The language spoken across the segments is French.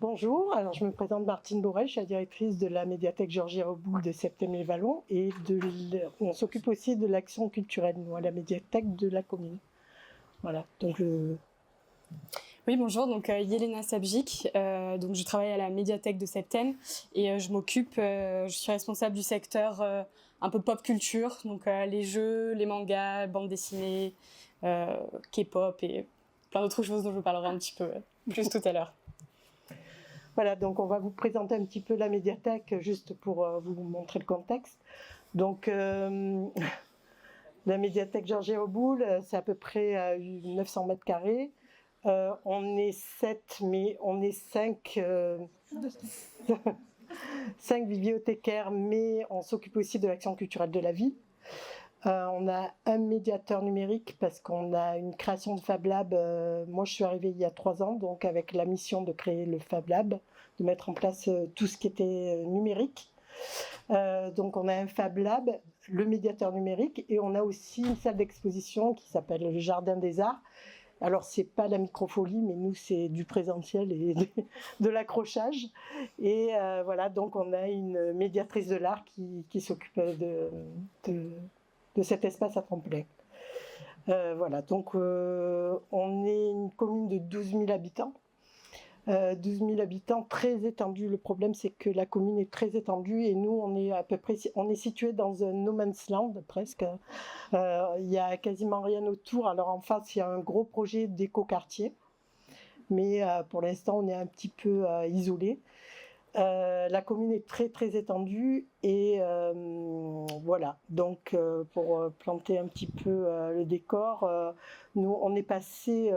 Bonjour, alors je me présente Martine Borel, je suis la directrice de la médiathèque Georges-Héroboul de Septem-les-Vallons et on s'occupe aussi de l'action culturelle, nous, à la médiathèque de la commune. Voilà, donc Oui, bonjour, donc Yelena Sabjik, donc je travaille à la médiathèque de Septem et je suis responsable du secteur un peu pop culture, donc les jeux, les mangas, bandes dessinées, K-pop et plein d'autres choses dont je vous parlerai un petit peu plus tout à l'heure. Voilà, donc on va vous présenter un petit peu la médiathèque juste pour vous montrer le contexte. Donc la médiathèque Georges-Héroboul, c'est à peu près 900 mètres carrés. On est 7, mais on est 5, 5 bibliothécaires, mais on s'occupe aussi de l'action culturelle de la ville. On a un médiateur numérique parce qu'on a une création de Fab Lab. Moi, je suis arrivée il y a 3 ans, donc avec la mission de créer le Fab Lab, de mettre en place tout ce qui était numérique. Donc on a un Fab Lab, le médiateur numérique, et on a aussi une salle d'exposition qui s'appelle le Jardin des Arts. Alors c'est pas la microfolie, mais nous c'est du présentiel et de l'accrochage. Et voilà, donc on a une médiatrice de l'art qui s'occupe de cet espace à tremplin. Voilà, donc on est une commune de 12 000 habitants. 12 000 habitants, très étendue. Le problème, c'est que la commune est très étendue et nous, on est à peu près, on est situé dans un no man's land presque. Il y a quasiment rien autour. Alors en face, il y a un gros projet d'éco-quartier, mais pour l'instant, on est un petit peu isolé. La commune est très très étendue et voilà. Donc pour planter un petit peu le décor, nous, on est passé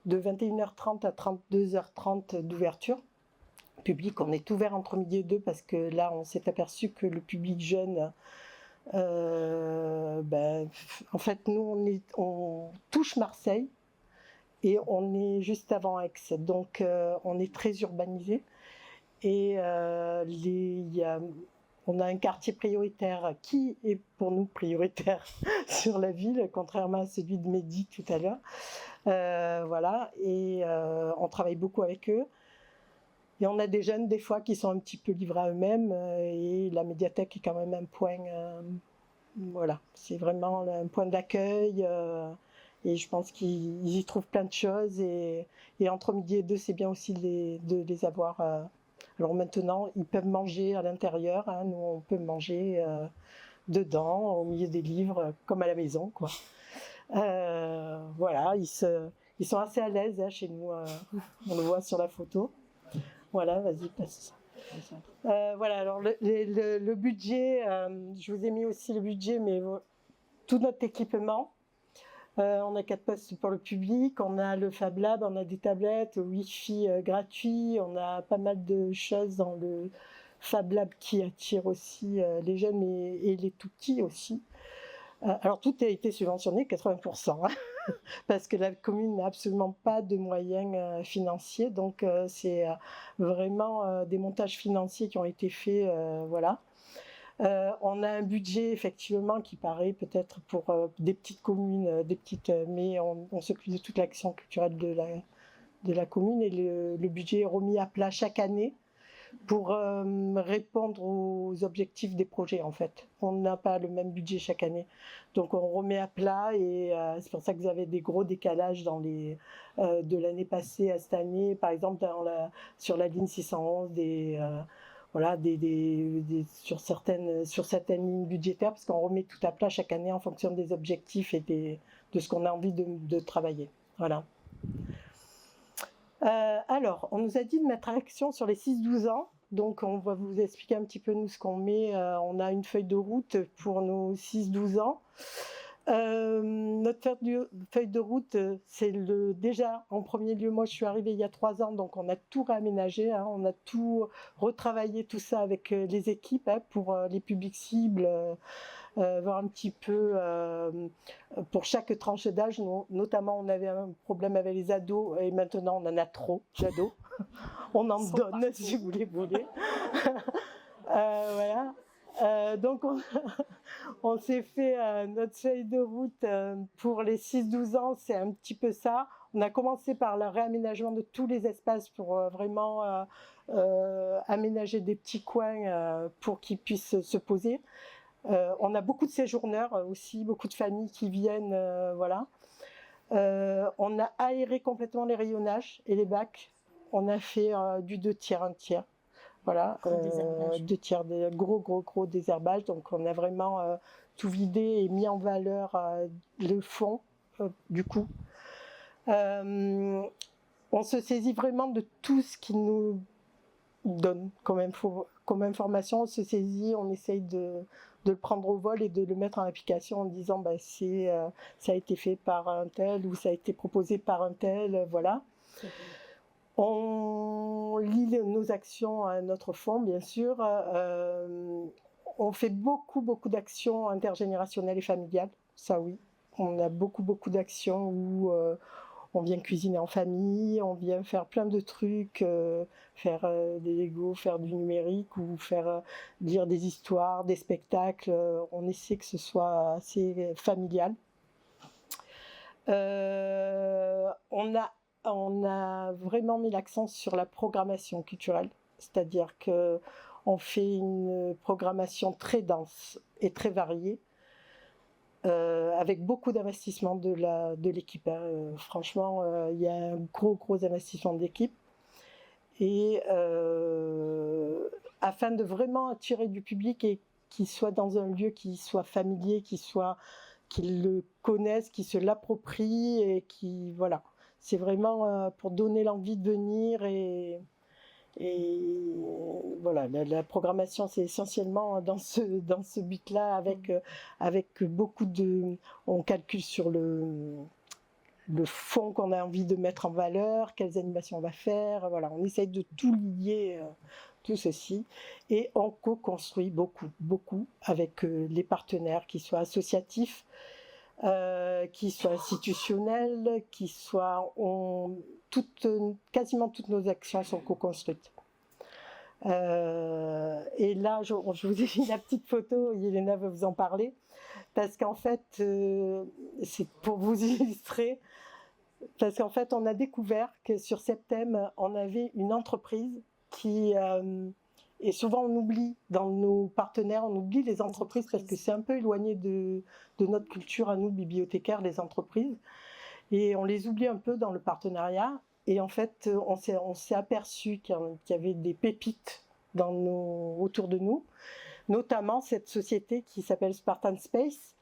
de 21h30 à 32h30 d'ouverture public. On est ouvert entre midi et 2 parce que là, on s'est aperçu que le public jeune, en fait, nous, on touche Marseille et on est juste avant Aix. Donc, on est très urbanisé et on a un quartier prioritaire qui est pour nous prioritaire sur la ville, contrairement à celui de Mehdi tout à l'heure. Voilà, et on travaille beaucoup avec eux. Et on a des jeunes, des fois, qui sont un petit peu livrés à eux-mêmes. Et la médiathèque est quand même un point... voilà, c'est vraiment un point d'accueil. Et je pense qu'ils y trouvent plein de choses. Et entre midi et 2, c'est bien aussi de les avoir... Alors maintenant, ils peuvent manger à l'intérieur. Hein, nous, on peut manger dedans, au milieu des livres, comme à la maison, quoi. Voilà, ils sont assez à l'aise hein, chez nous, on le voit sur la photo. Voilà, vas-y, passe. Voilà, alors le budget, je vous ai mis aussi le budget, mais tout notre équipement. On a 4 postes pour le public, on a le Fab Lab, on a des tablettes, Wi-Fi gratuit, on a pas mal de choses dans le Fab Lab qui attire aussi les jeunes et les tout petits aussi. Alors tout a été subventionné 80%, hein, parce que la commune n'a absolument pas de moyens financiers, donc c'est vraiment des montages financiers qui ont été faits, voilà. On a un budget effectivement qui paraît peut-être pour des petites communes, mais on s'occupe de toute l'action culturelle de la commune et le budget est remis à plat chaque année pour répondre aux objectifs des projets en fait. On n'a pas le même budget chaque année. Donc on remet à plat et c'est pour ça que vous avez des gros décalages de l'année passée à cette année. Par exemple sur la ligne 611, voilà, sur certaines lignes budgétaires parce qu'on remet tout à plat chaque année en fonction des objectifs et de ce qu'on a envie de travailler. Voilà. Alors, on nous a dit de mettre action sur les 6-12 ans. Donc, on va vous expliquer un petit peu nous ce qu'on met. On a une feuille de route pour nos 6-12 ans. Notre feuille de route, c'est déjà en premier lieu, moi je suis arrivée il y a 3 ans, donc on a tout réaménagé, hein, on a tout retravaillé tout ça avec les équipes hein, pour les publics cibles, voir un petit peu pour chaque tranche d'âge. Notamment on avait un problème avec les ados et maintenant on en a trop d'ados. On en donne si vous les voulez. Voilà. Donc on s'est fait notre feuille de route pour les 6-12 ans, c'est un petit peu ça. On a commencé par le réaménagement de tous les espaces pour vraiment aménager des petits coins pour qu'ils puissent se poser. On a beaucoup de séjourneurs aussi, beaucoup de familles qui viennent, voilà. On a aéré complètement les rayonnages et les bacs. On a fait du 2 tiers, 1 tiers. Voilà, 2 tiers, de gros désherbage. Donc on a vraiment tout vidé et mis en valeur le fond du coup. On se saisit vraiment de tout ce qui nous donne comme information. On se saisit, on essaye de le prendre au vol et de le mettre en application en disant ça a été fait par un tel ou ça a été proposé par un tel, voilà. On lie nos actions à notre fond, bien sûr. On fait beaucoup d'actions intergénérationnelles et familiales, ça oui. On a beaucoup d'actions où on vient cuisiner en famille, on vient faire plein de trucs, faire des Legos, faire du numérique ou faire lire des histoires, des spectacles. On essaie que ce soit assez familial. On a vraiment mis l'accent sur la programmation culturelle, c'est-à-dire qu'on fait une programmation très dense et très variée, avec beaucoup d'investissement de l'équipe. Franchement, il y a un gros investissement d'équipe. Et afin de vraiment attirer du public et qu'il soit dans un lieu qui soit familier, qu'il le connaisse, qu'il se l'approprie et qui, voilà. C'est vraiment pour donner l'envie de venir et voilà, la programmation c'est essentiellement dans ce but-là avec beaucoup on calcule sur le fond qu'on a envie de mettre en valeur, quelles animations on va faire, voilà, on essaye de tout lier, tout ceci, et on co-construit beaucoup avec les partenaires, qui soient associatifs, qui soient institutionnels, quasiment toutes nos actions sont co-construites. Et là, je vous ai mis la petite photo, Yelena va vous en parler, parce qu'en fait, c'est pour vous illustrer, parce qu'en fait, on a découvert que sur Septem, on avait une entreprise qui... et souvent, on oublie, dans nos partenaires, on oublie les entreprises parce que c'est un peu éloigné de notre culture à nous, bibliothécaires, les entreprises. Et on les oublie un peu dans le partenariat. Et en fait, on s'est aperçu qu'il y avait des pépites autour de nous, notamment cette société qui s'appelle Spartan Space.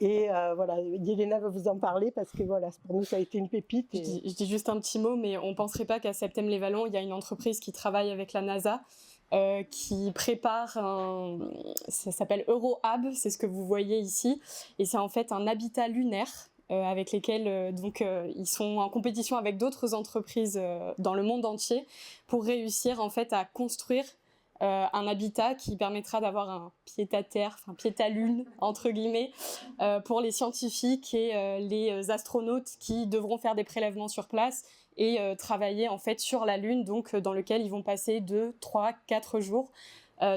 Et voilà, Yelena va vous en parler parce que voilà, pour nous, ça a été une pépite. Je dis juste un petit mot, mais on ne penserait pas qu'à Septem-les-Vallons, il y a une entreprise qui travaille avec la NASA, qui prépare ça s'appelle EuroHab, c'est ce que vous voyez ici, et c'est en fait un habitat lunaire avec lesquels ils sont en compétition avec d'autres entreprises dans le monde entier pour réussir en fait à construire un habitat qui permettra d'avoir un pied-à-terre, enfin pied-à-lune entre guillemets, pour les scientifiques et les astronautes qui devront faire des prélèvements sur place et travailler en fait sur la Lune, donc dans lequel ils vont passer 2, 3, 4 jours.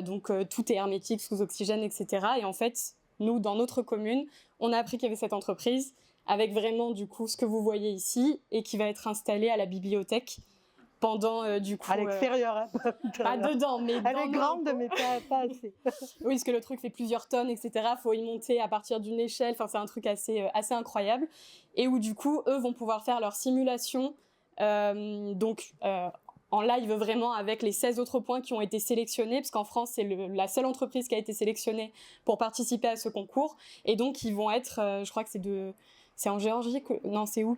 Donc tout est hermétique, sous oxygène, etc. Et en fait, nous, dans notre commune, on a appris qu'il y avait cette entreprise avec vraiment du coup ce que vous voyez ici et qui va être installée à la bibliothèque pendant du coup... À l'extérieur, hein. Pas dedans, mais elle est grande, mais pas assez. Oui, parce que le truc fait plusieurs tonnes, etc. Il faut y monter à partir d'une échelle. Enfin, c'est un truc assez incroyable. Et où du coup, eux vont pouvoir faire leur simulation en live vraiment avec les 16 autres points qui ont été sélectionnés, parce qu'en France, c'est la seule entreprise qui a été sélectionnée pour participer à ce concours. Et donc, ils vont être, je crois que c'est en Géorgie, non, c'est où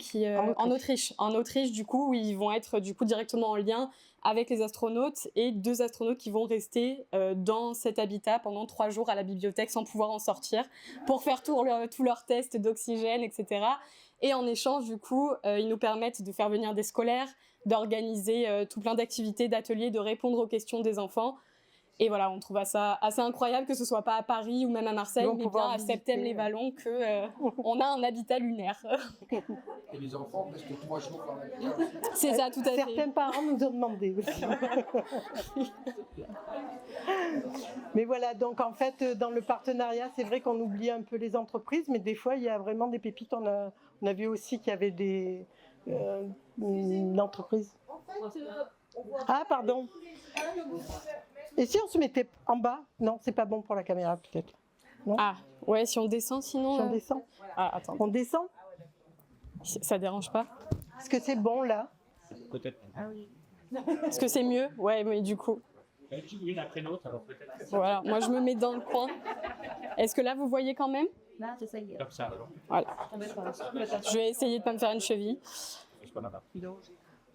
en Autriche. En Autriche, du coup, où ils vont être du coup directement en lien avec les astronautes et 2 astronautes qui vont rester dans cet habitat pendant 3 jours à la bibliothèque sans pouvoir en sortir pour faire tous leurs tests d'oxygène, etc. Et en échange, du coup, ils nous permettent de faire venir des scolaires, d'organiser tout plein d'activités, d'ateliers, de répondre aux questions des enfants. Et voilà, on trouve ça assez incroyable que ce soit pas à Paris ou même à Marseille, mais bien à Septem-les-Vallons qu'on a un habitat lunaire. Et les enfants restent 3 jours dans l'habitat. C'est ça, tout à fait. Certains parents nous ont demandé aussi. Mais voilà, donc en fait, dans le partenariat, c'est vrai qu'on oublie un peu les entreprises, mais des fois, il y a vraiment des pépites. On a vu aussi qu'il y avait des une entreprise. Ah, pardon. Et si on se mettait en bas? Non, c'est pas bon pour la caméra, peut-être. Non? Ah, ouais, si on descend sinon. Si on descend? Ah, attends. On descend? Ça dérange pas? Est-ce que c'est bon là? Peut-être. Est-ce que c'est mieux? Ouais, mais du coup. Une après l'autre, alors peut-être. Voilà, moi je me mets dans le coin. Est-ce que là vous voyez quand même? Là, j'essaye. Comme ça, alors. Voilà. Je vais essayer de pas me faire une cheville. C'est pas grave.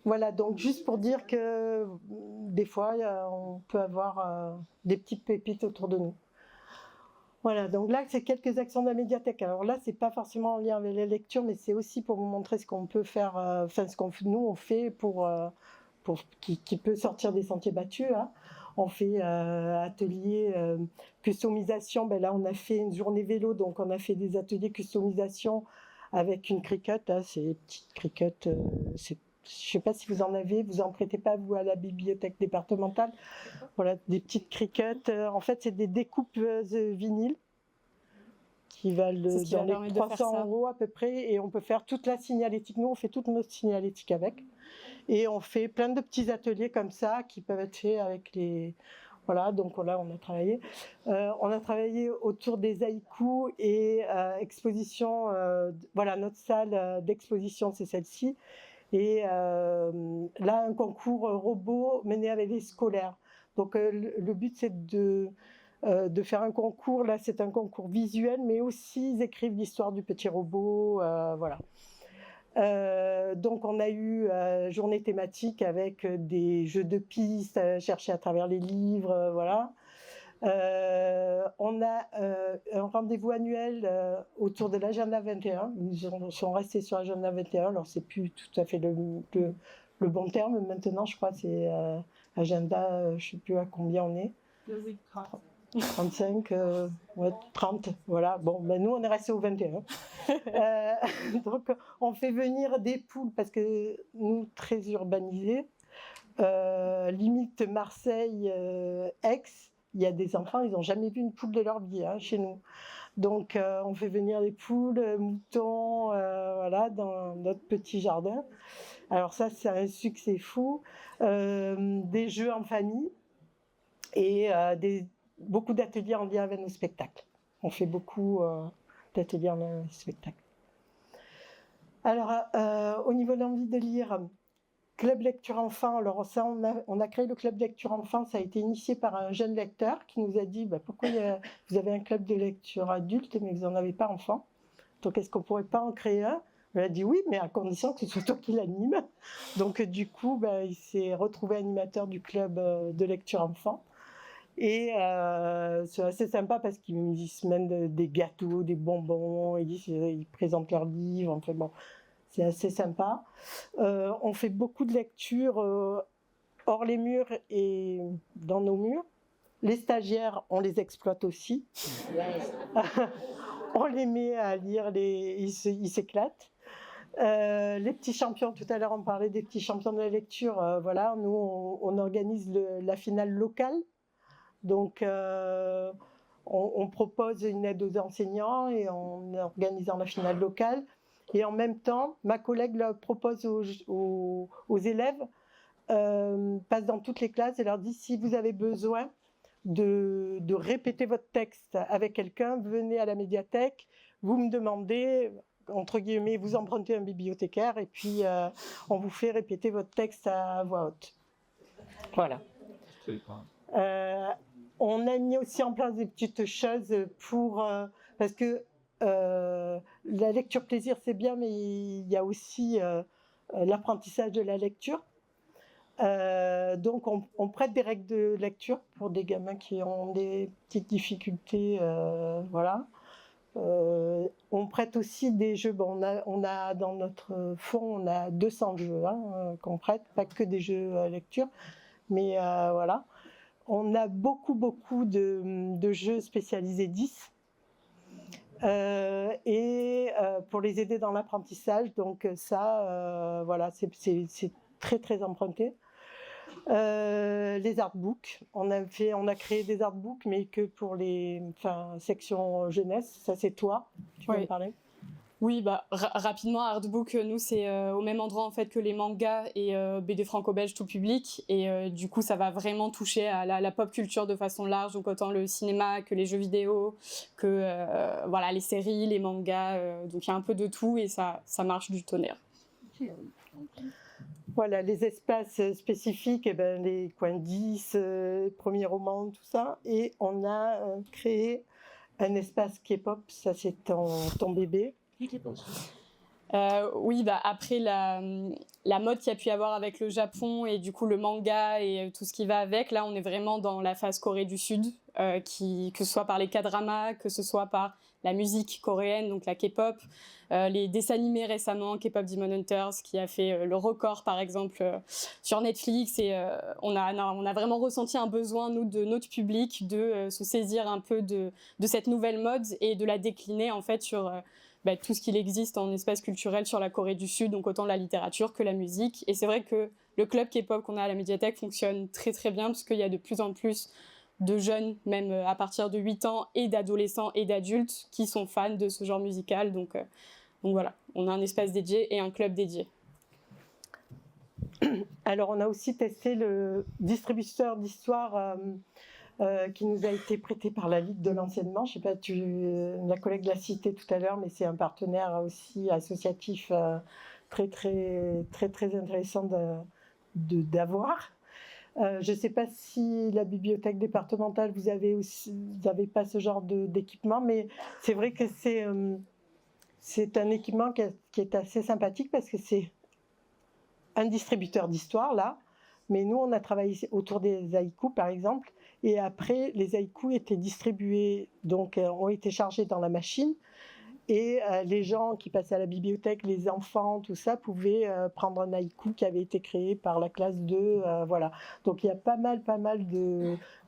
Voilà, donc juste pour dire que des fois, on peut avoir des petites pépites autour de nous. Voilà, donc là, c'est quelques actions de la médiathèque. Alors là, c'est pas forcément en lien avec les lectures, mais c'est aussi pour vous montrer ce qu'on peut faire, enfin, ce qu'on nous, on fait pour qui peut sortir des sentiers battus. Hein. On fait atelier customisation. Ben là, on a fait une journée vélo, donc on a fait des ateliers customisation avec une cricut. Hein, c'est des petites cricuttes. Je ne sais pas si vous en avez. Vous en prêtez pas vous à la bibliothèque départementale. Voilà, des petites cricuttes. En fait, c'est des découpes vinyles qui valent dans les 300 € à peu près, et on peut faire toute la signalétique. Nous, on fait toute notre signalétique avec. Et on fait plein de petits ateliers comme ça qui peuvent être faits avec les... Voilà, donc là, on a travaillé. On a travaillé autour des haïkus et exposition. Voilà, notre salle d'exposition, c'est celle-ci. Et là, un concours robot mené avec les scolaires. Donc le but, c'est de faire un concours. Là, c'est un concours visuel, mais aussi ils écrivent l'histoire du petit robot. Voilà. Donc on a eu journée thématique avec des jeux de pistes, chercher à travers les livres, voilà. On a un rendez-vous annuel autour de l'agenda 21. Ils sont restés sur l'agenda 21, alors c'est plus tout à fait le bon terme maintenant, je crois, c'est agenda, je ne sais plus à combien on est. 35, ouais, 30, voilà. Bon, ben nous, on est resté au 21. Donc, on fait venir des poules, parce que nous, très urbanisés, limite Marseille, Aix, il y a des enfants, ils n'ont jamais vu une poule de leur vie, hein, chez nous. Donc, on fait venir des poules, moutons, voilà, dans notre petit jardin. Alors ça, c'est un succès fou. Des jeux en famille et beaucoup d'ateliers en lien avec nos spectacles. On fait beaucoup d'ateliers en lien avec nos spectacles. Alors, au niveau de l'envie de lire, Club Lecture Enfant, alors ça, on a créé le Club Lecture Enfant, ça a été initié par un jeune lecteur qui nous a dit pourquoi vous avez un club de lecture adulte, mais vous n'en avez pas enfant. Donc, est-ce qu'on ne pourrait pas en créer un? On a dit oui, mais à condition que ce soit toi qui l'anime. Donc, du coup, il s'est retrouvé animateur du Club de Lecture Enfant. Et c'est assez sympa parce qu'ils se mènent des gâteaux, des bonbons, ils présentent leurs livres, enfin bon, c'est assez sympa. On fait beaucoup de lectures hors les murs et dans nos murs. Les stagiaires, on les exploite aussi. On les met à lire, ils s'éclatent. Les petits champions, tout à l'heure on parlait des petits champions de la lecture. Voilà, nous on organise la finale locale. Donc, on propose une aide aux enseignants et en organisant la finale locale. Et en même temps, ma collègue propose aux élèves, passe dans toutes les classes et leur dit si vous avez besoin de répéter votre texte avec quelqu'un, venez à la médiathèque, vous me demandez, entre guillemets, vous empruntez un bibliothécaire et puis on vous fait répéter votre texte à voix haute. Voilà. On a mis aussi en place des petites choses parce que la lecture plaisir c'est bien, mais il y a aussi l'apprentissage de la lecture. Donc on prête des règles de lecture pour des gamins qui ont des petites difficultés, voilà. On prête aussi des jeux. Bon, on a dans notre fonds, on a 200 jeux qu'on prête, pas que des jeux à lecture, mais voilà. On a beaucoup de jeux spécialisés 10 et pour les aider dans l'apprentissage. Donc ça, voilà, c'est très très emprunté. Les artbooks, on a créé des artbooks, mais que pour les sections jeunesse. Ça c'est toi, tu peux me parler? Oui, bah, rapidement, Artbook, nous, c'est au même endroit en fait que les mangas et BD franco-belge tout public. Et du coup, ça va vraiment toucher à la pop culture de façon large, donc autant le cinéma que les jeux vidéo, que voilà, les séries, les mangas. Donc il y a un peu de tout et ça marche du tonnerre. Voilà, les espaces spécifiques, eh ben, les coins 10, premiers romans, tout ça. Et on a créé un espace K-pop, ça c'est ton bébé. Oui, bah après la mode qu'il y a pu y avoir avec le Japon et du coup le manga et tout ce qui va avec, là on est vraiment dans la phase Corée du Sud, que ce soit par les K-dramas, que ce soit par la musique coréenne, donc la K-pop, les dessins animés récemment, K-pop Demon Hunters, qui a fait le record par exemple sur Netflix, et on a vraiment ressenti un besoin, nous, de notre public, de se saisir un peu de cette nouvelle mode et de la décliner en fait sur tout ce qu'il existe en espace culturel sur la Corée du Sud, donc autant la littérature que la musique. Et c'est vrai que le club K-pop qu'on a à la médiathèque fonctionne très très bien, parce qu'il y a de plus en plus de jeunes, même à partir de 8 ans, et d'adolescents et d'adultes qui sont fans de ce genre musical. Donc voilà, on a un espace dédié et un club dédié. Alors on a aussi testé le distributeur d'histoire qui nous a été prêté par la Ligue de l'enseignement. Je ne sais pas, la collègue l'a cité tout à l'heure, mais c'est un partenaire aussi associatif très intéressant d'avoir. Je ne sais pas si la bibliothèque départementale, vous avez pas ce genre d'équipement, mais c'est vrai que c'est un équipement qui est assez sympathique, parce que c'est un distributeur d'histoire là, mais nous on a travaillé autour des haïkus par exemple, et après les haïkus étaient distribués, donc ont été chargés dans la machine, et les gens qui passaient à la bibliothèque, les enfants, tout ça, pouvaient prendre un haïku qui avait été créé par la classe 2, voilà. Donc il y a pas mal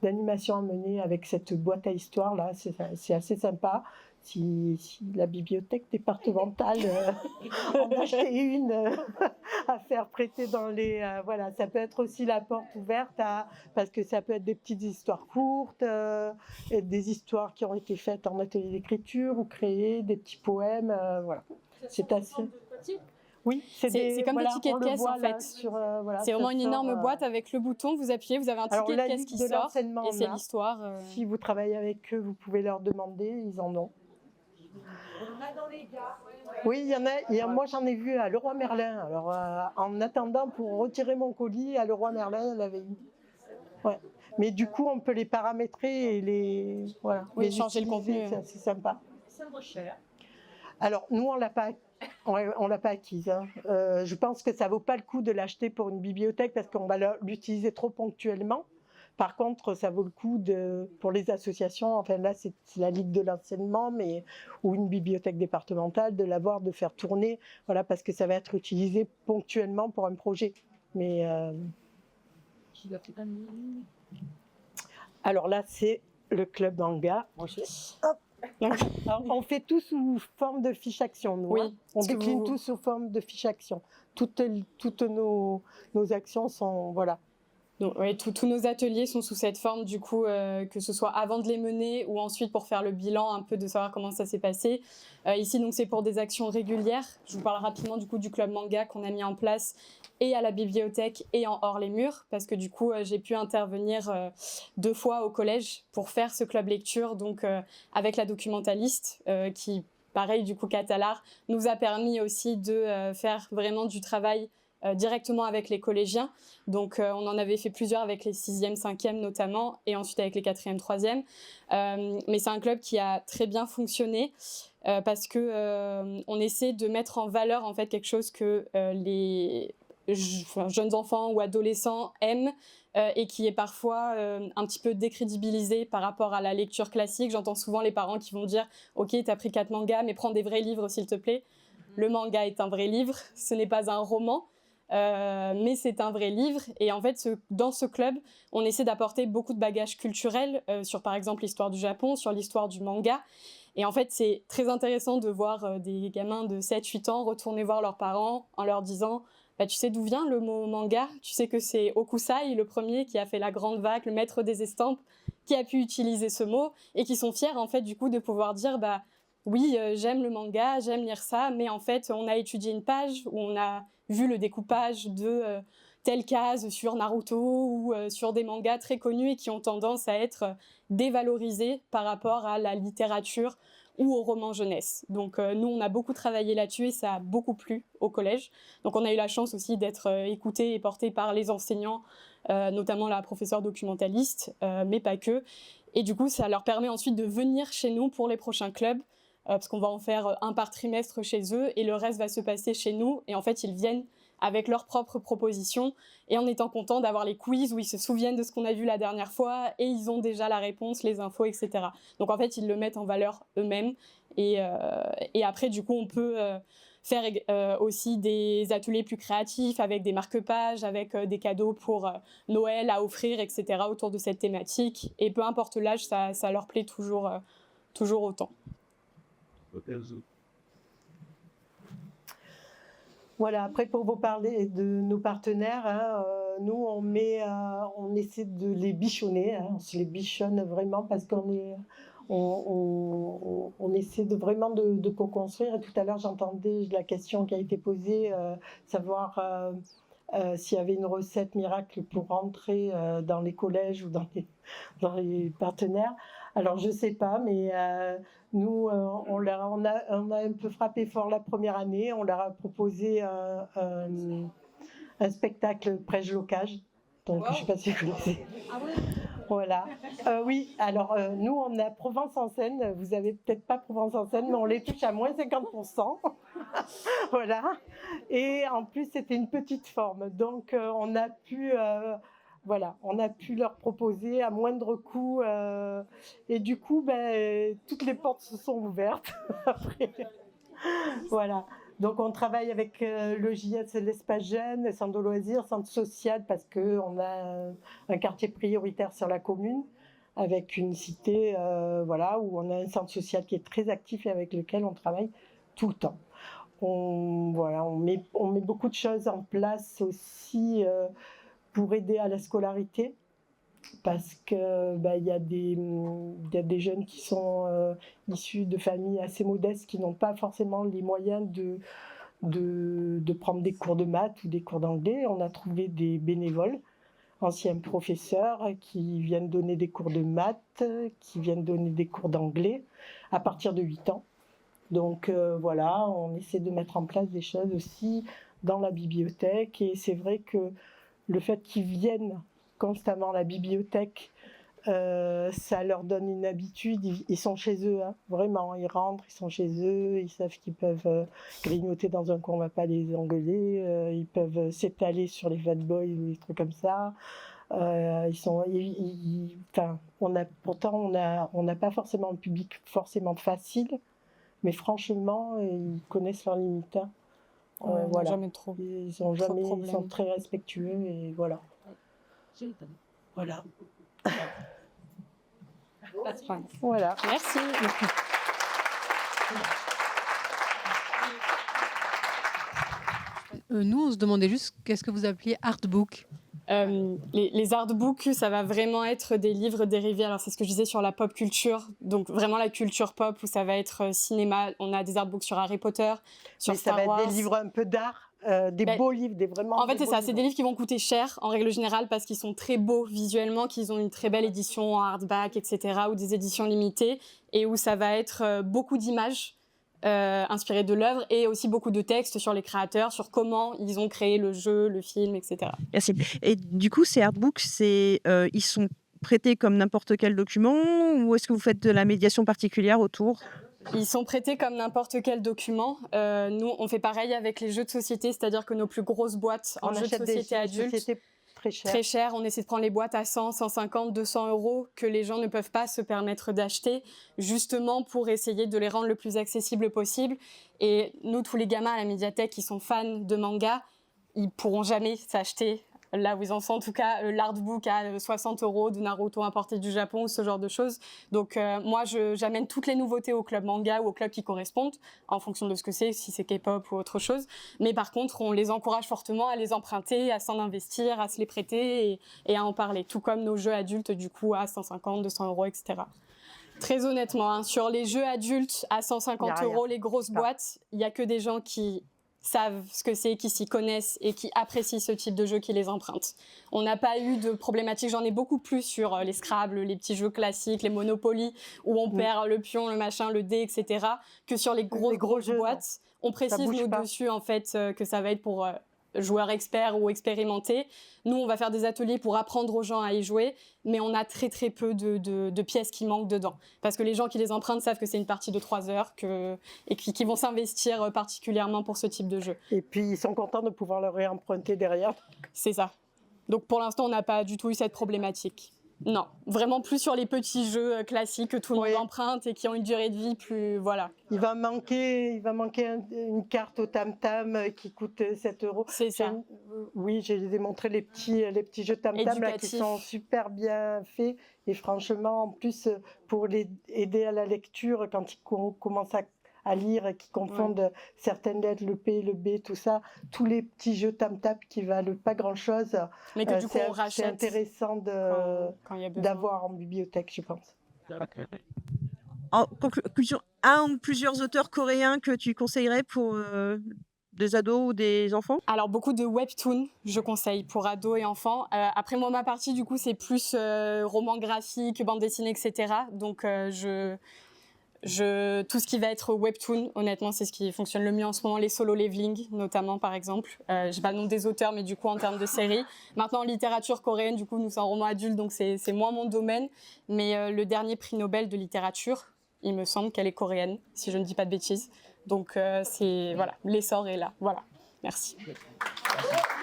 d'animations à mener avec cette boîte à histoire là, c'est assez sympa. Si la bibliothèque départementale en achetait une à faire prêter dans les... voilà, ça peut être aussi la porte ouverte, parce que ça peut être des petites histoires courtes, et des histoires qui ont été faites en atelier d'écriture ou créées, des petits poèmes, voilà. C'est assez... Oui, c'est comme des tickets de caisse en fait. C'est vraiment une énorme boîte avec le bouton, vous appuyez, vous avez un ticket de caisse qui sort, et c'est l'histoire. Si vous travaillez avec eux, vous pouvez leur demander, ils en ont. Oui, il y en a. Moi, j'en ai vu à Leroy Merlin. Alors, en attendant, pour retirer mon colis à Leroy Merlin, il y en avait une. Ouais. Mais du coup, on peut les paramétrer et les changer le contenu. C'est assez sympa. Ça vaut cher. Alors, nous, on l'a pas acquise. Hein. Je pense que ça vaut pas le coup de l'acheter pour une bibliothèque, parce qu'on va l'utiliser trop ponctuellement. Par contre, ça vaut le coup pour les associations, enfin là c'est la Ligue de l'enseignement, ou une bibliothèque départementale, de l'avoir, de faire tourner, voilà, parce que ça va être utilisé ponctuellement pour un projet. Mais alors là, c'est le club manga. Alors, on fait tout sous forme de fiche action, nous. Oui, hein. On décline tout sous forme de fiche action. Toutes nos actions sont, voilà. Donc, oui, tous nos ateliers sont sous cette forme, du coup, que ce soit avant de les mener ou ensuite pour faire le bilan un peu de savoir comment ça s'est passé. Ici, donc, c'est pour des actions régulières. Je vous parle rapidement du coup du club manga qu'on a mis en place, et à la bibliothèque et en hors les murs, parce que du coup, j'ai pu intervenir 2 fois au collège pour faire ce club lecture, donc avec la documentaliste qui, pareil, du coup, Catalar, nous a permis aussi de faire vraiment du travail directement avec les collégiens. Donc on en avait fait plusieurs avec les 6e, 5e notamment, et ensuite avec les 4e, 3e. Mais c'est un club qui a très bien fonctionné parce que on essaie de mettre en valeur en fait quelque chose que les jeunes enfants ou adolescents aiment, et qui est parfois un petit peu décrédibilisé par rapport à la lecture classique. J'entends souvent les parents qui vont dire « Ok, t'as pris 4 mangas, mais prends des vrais livres s'il te plaît ». Le manga est un vrai livre, ce n'est pas un roman. Mais c'est un vrai livre, et en fait dans ce club on essaie d'apporter beaucoup de bagages culturels sur par exemple l'histoire du Japon, sur l'histoire du manga, et en fait c'est très intéressant de voir des gamins de 7-8 ans retourner voir leurs parents en leur disant tu sais d'où vient le mot manga, tu sais que c'est Hokusai le premier qui a fait la grande vague, le maître des estampes, qui a pu utiliser ce mot, et qui sont fiers en fait du coup de pouvoir dire oui, j'aime le manga, j'aime lire ça, mais en fait, on a étudié une page où on a vu le découpage de telle case sur Naruto ou sur des mangas très connus et qui ont tendance à être dévalorisés par rapport à la littérature ou au roman jeunesse. Donc nous, on a beaucoup travaillé là-dessus et ça a beaucoup plu au collège. Donc on a eu la chance aussi d'être écoutés et portés par les enseignants, notamment la professeure documentaliste, mais pas que. Et du coup, ça leur permet ensuite de venir chez nous pour les prochains clubs, parce qu'on va en faire un par trimestre chez eux et le reste va se passer chez nous. Et en fait, ils viennent avec leurs propres propositions et en étant contents d'avoir les quiz où ils se souviennent de ce qu'on a vu la dernière fois et ils ont déjà la réponse, les infos, etc. Donc en fait, ils le mettent en valeur eux-mêmes et après, du coup, on peut faire aussi des ateliers plus créatifs avec des marque-pages, avec des cadeaux pour Noël à offrir, etc. autour de cette thématique. Et peu importe l'âge, ça leur plaît toujours autant. Voilà, après pour vous parler de nos partenaires, hein, nous on essaie de les bichonner, hein, on se les bichonne vraiment parce on essaie vraiment de co-construire. Et tout à l'heure j'entendais la question qui a été posée, savoir s'il y avait une recette miracle pour rentrer dans les collèges ou dans les partenaires. Alors je sais pas, mais nous, on a un peu frappé fort la première année. On leur a proposé un spectacle prêche-locage. Donc, wow. Je ne sais pas si vous connaissez. Ah oui. Voilà. Oui, alors nous, on a Provence en Seine. Vous n'avez peut-être pas Provence en Seine, mais on les touche à moins 50%. Voilà. Et en plus, c'était une petite forme. Donc, on a pu... Voilà, on a pu leur proposer à moindre coût et du coup, toutes les portes se sont ouvertes. Après. Voilà, donc on travaille avec le JS l'Espace Jeune, le centre de loisirs, centre social, parce qu'on a un quartier prioritaire sur la commune, avec une cité voilà, où on a un centre social qui est très actif et avec lequel on travaille tout le temps. On met beaucoup de choses en place aussi pour aider à la scolarité, parce que y a des jeunes qui sont issus de familles assez modestes qui n'ont pas forcément les moyens de prendre des cours de maths ou des cours d'anglais. On a trouvé des bénévoles, anciens professeurs, qui viennent donner des cours de maths, qui viennent donner des cours d'anglais à partir de 8 ans. Donc voilà, on essaie de mettre en place des choses aussi dans la bibliothèque, et c'est vrai que le fait qu'ils viennent constamment à la bibliothèque, ça leur donne une habitude. Ils sont chez eux, hein, vraiment. Ils rentrent, ils sont chez eux, ils savent qu'ils peuvent grignoter dans un coin, on ne va pas les engueuler. Ils peuvent s'étaler sur les fat boys ou des trucs comme ça. Pourtant, on n'a pas forcément un public forcément facile, mais franchement, ils connaissent leurs limites. Hein. Voilà. Jamais trop. Ils sont très respectueux et voilà. Voilà. Voilà. Merci. Nous, on se demandait juste qu'est-ce que vous appeliez artbook. Les artbooks, ça va vraiment être des livres dérivés. Alors c'est ce que je disais sur la pop culture, donc vraiment la culture pop où ça va être cinéma. On a des artbooks sur Harry Potter, sur Star Wars. Ça va être des livres un peu d'art, beaux livres, vraiment. En fait, c'est ça. C'est des livres qui vont coûter cher en règle générale parce qu'ils sont très beaux visuellement, qu'ils ont une très belle édition en hardback, etc. ou des éditions limitées et où ça va être beaucoup d'images. Inspiré de l'œuvre et aussi beaucoup de textes sur les créateurs, sur comment ils ont créé le jeu, le film, etc. Merci. Et du coup, ces artbooks, ils sont prêtés comme n'importe quel document ou est-ce que vous faites de la médiation particulière autour ? Ils sont prêtés comme n'importe quel document. Nous, on fait pareil avec les jeux de société, c'est-à-dire que nos plus grosses boîtes en jeux de société adultes, très cher. On essaie de prendre les boîtes à 100, 150, 200 € que les gens ne peuvent pas se permettre d'acheter, justement pour essayer de les rendre le plus accessibles possible. Et nous, tous les gamins à la médiathèque qui sont fans de manga, ils pourront jamais s'acheter, là où ils en sont en tout cas, l'artbook à 60 € de Naruto importé du Japon ou ce genre de choses. Donc moi, j'amène toutes les nouveautés au club manga ou au club qui correspondent, en fonction de ce que c'est, si c'est K-pop ou autre chose. Mais par contre, on les encourage fortement à les emprunter, à s'en investir, à se les prêter et à en parler. Tout comme nos jeux adultes, du coup, à 150, 200 €, etc. Très honnêtement, hein, sur les jeux adultes à Il y 150 a rien. euros, les grosses boîtes, il n'y a que des gens qui savent ce que c'est, qui s'y connaissent et qui apprécient ce type de jeu qui les empruntent. On n'a pas eu de problématique, j'en ai beaucoup plus sur les Scrabble, les petits jeux classiques, les Monopoly, où on perd le pion, le machin, le dé, etc., que sur les gros grosses jeux, boîtes. On précise bouge nous pas. dessus en fait que ça va être pour joueurs experts ou expérimentés. Nous, on va faire des ateliers pour apprendre aux gens à y jouer, mais on a très très peu de pièces qui manquent dedans. Parce que les gens qui les empruntent savent que c'est une partie de 3 heures et qui vont s'investir particulièrement pour ce type de jeu. Et puis, ils sont contents de pouvoir le réemprunter derrière. C'est ça. Donc pour l'instant, on n'a pas du tout eu cette problématique. Non, vraiment plus sur les petits jeux classiques que tout le monde emprunte et qui ont une durée de vie plus... Voilà. Il va manquer une carte au tam-tam qui coûte 7 euros. C'est ça. Oui, j'ai démontré les petits jeux tam-tam là, qui sont super bien faits. Et franchement, en plus, pour les aider à la lecture, quand ils commencent à lire et qui confondent certaines lettres, le P, le B, tout ça, tous les petits jeux tam-tam qui valent pas grand-chose. Mais que du coup, on rachète. C'est intéressant d'avoir en bibliothèque, je pense. En conclusion, un ou plusieurs auteurs coréens que tu conseillerais pour des ados ou des enfants? Alors, beaucoup de webtoons, je conseille pour ados et enfants. Après, moi, ma partie, du coup, c'est plus roman graphique, bande dessinée, etc. Donc, tout ce qui va être webtoon, honnêtement, c'est ce qui fonctionne le mieux en ce moment. Les solo leveling, notamment, par exemple. Je n'ai pas le nom des auteurs, mais du coup, en termes de série. Maintenant, en littérature coréenne, du coup, nous, c'est un roman adulte, donc c'est moins mon domaine. Mais le dernier prix Nobel de littérature, il me semble qu'elle est coréenne, si je ne dis pas de bêtises. Donc, voilà, l'essor est là. Voilà, merci.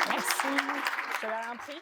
Merci. Je vais avoir un prix.